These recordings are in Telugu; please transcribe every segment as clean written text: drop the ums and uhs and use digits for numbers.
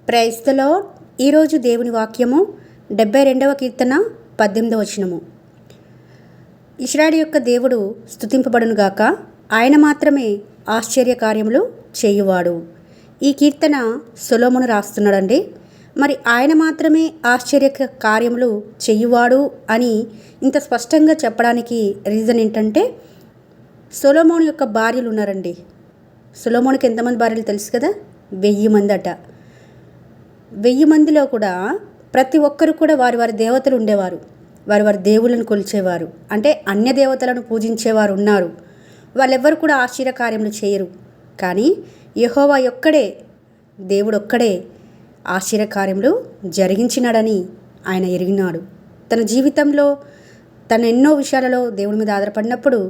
Praise the lord. ఈరోజు దేవుని వాక్యము 72వ కీర్తన 18వ వచనము. ఇశ్రాయేలు యొక్క దేవుడు స్తుతింపబడునుగాక, ఆయన మాత్రమే ఆశ్చర్య కార్యములు చేయువాడు. ఈ కీర్తన సొలొమోను రాస్తున్నాడండి. మరి ఆయన మాత్రమే ఆశ్చర్య కార్యములు చేయువాడు అని ఇంత స్పష్టంగా చెప్పడానికి రీజన్ ఏంటంటే, సొలొమోను యొక్క భార్యలు ఉన్నారండి. సొలొమోనుకి ఎంతమంది భార్యలు తెలుసు కదా, 1000 మంది అట. 1000 మందిలో కూడా ప్రతి ఒక్కరు కూడా వారి వారి దేవతలు ఉండేవారు, వారి వారి దేవుళ్ళను కొలిచేవారు, అంటే అన్య దేవతలను పూజించేవారు ఉన్నారు. వాళ్ళెవ్వరు కూడా ఆశ్చర్యకార్యములు చేయరు. కానీ యెహోవా ఒక్కడే, దేవుడు ఒక్కడే ఆశ్చర్యకార్యములు జరిగించినాడని ఆయన ఎరిగినాడు. తన జీవితంలో తన ఎన్నో విషయాలలో దేవుడి మీద ఆధారపడినప్పుడు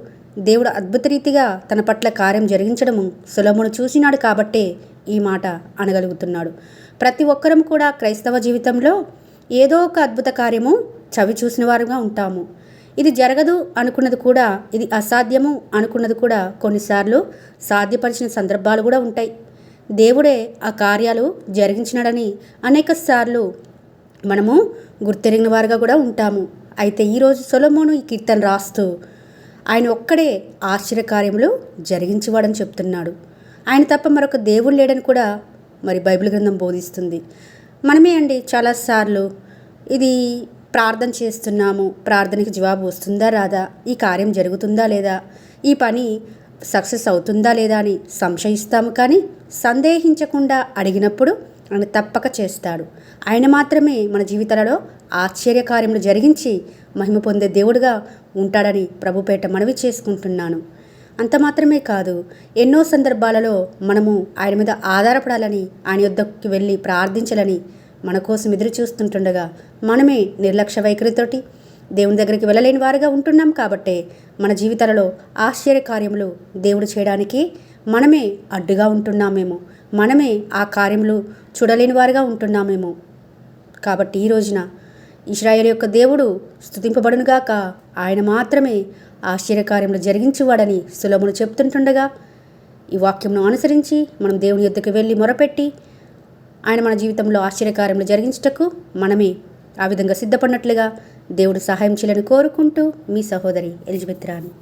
దేవుడు అద్భుత రీతిగా తన పట్ల కార్యం జరిగించడము సొలొమోను చూసినాడు కాబట్టే ఈ మాట అనగలుగుతున్నాడు. ప్రతి ఒక్కరం కూడా క్రైస్తవ జీవితంలో ఏదో ఒక అద్భుత కార్యము చవి చూసిన వారుగా ఉంటాము. ఇది జరగదు అనుకున్నది కూడా, ఇది అసాధ్యము అనుకున్నది కూడా కొన్నిసార్లు సాధ్యపరిచిన సందర్భాలు కూడా ఉంటాయి. దేవుడే ఆ కార్యాలు జరిగించినాడని అనేక సార్లు మనము గుర్తెరిగిన వారుగా కూడా ఉంటాము. అయితే ఈరోజు సొలొమోను ఈ కీర్తన రాస్తూ ఆయన ఒక్కడే ఆశ్చర్యకార్యములు జరిగించేవాడని చెప్తున్నాడు. ఆయన తప్ప మరొక దేవుడు లేడని కూడా మరి బైబిల్ గ్రంథం బోధిస్తుంది. మనమే అండి చాలాసార్లు ఇది ప్రార్థన చేస్తున్నాము, ప్రార్థనకి జవాబు వస్తుందా రాదా, ఈ కార్యం జరుగుతుందా లేదా, ఈ పని సక్సెస్ అవుతుందా లేదా అని సంశయిస్తాము. కానీ సందేహించకుండా అడిగినప్పుడు ఆయన తప్పక చేస్తాడు. ఆయన మాత్రమే మన జీవితాలలో ఆశ్చర్యకార్యములు జరిగించి మహిమ పొందే దేవుడుగా ఉంటాడని ప్రభుపేట మనవి చేసుకుంటున్నాను. అంత మాత్రమే కాదు, ఎన్నో సందర్భాలలో మనము ఆయన మీద ఆధారపడాలని, ఆయన యొద్దకు వెళ్ళి ప్రార్థించాలని మన కోసం ఎదురు చూస్తుంటుండగా మనమే నిర్లక్ష్య వైఖరితోటి దేవుని దగ్గరికి వెళ్ళలేని వారుగా ఉంటున్నాం. కాబట్టే మన జీవితాలలో ఆశ్చర్యకార్యములు దేవుడు చేయడానికి మనమే అడ్డుగా ఉంటున్నామేమో, మనమే ఆ కార్యములు చూడలేని వారుగా ఉంటున్నామేమో. కాబట్టి ఈ రోజున ఇశ్రాయేలు యొక్క దేవుడు స్తుతింపబడునుగాక, ఆయన మాత్రమే ఆశ్చర్యకార్యములు జరిగించువాడని సొలొమోను చెప్తుంటుండగా ఈ వాక్యంను అనుసరించి మనం దేవుని యొద్దకు వెళ్ళి మొరపెట్టి ఆయన మన జీవితంలో ఆశ్చర్యకార్యములు జరిగించుటకు మనమే ఆ విధంగా సిద్ధపడినట్లుగా దేవుడు సహాయం చేయాలని కోరుకుంటూ మీ సహోదరి ఎలిజబెత్ రాణి.